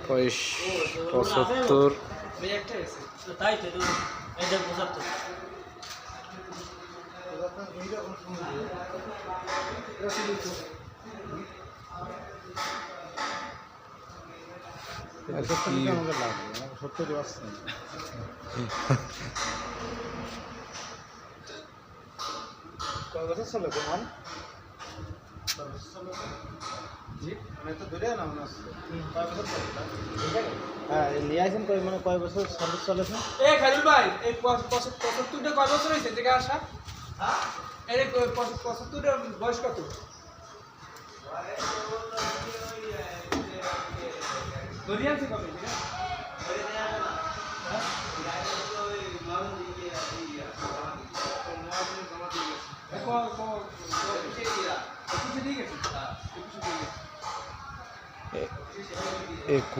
75 তাই তো এটা 75 আমাকে লাগবে 70 আসছে কয় বছর চলে তোমার জি মানে তো ধরে না মনে হচ্ছে কয় বছর চলে হ্যাঁ নিয়ে আসেন কয় মানে কয় বছর সার্ভিস চলেছে এই খালিল ভাই এই 75টা কয় বছর হয়েছে থেকে আসা হ্যাঁ এই 75টা বয়স কত দরিয়াছে কবে एक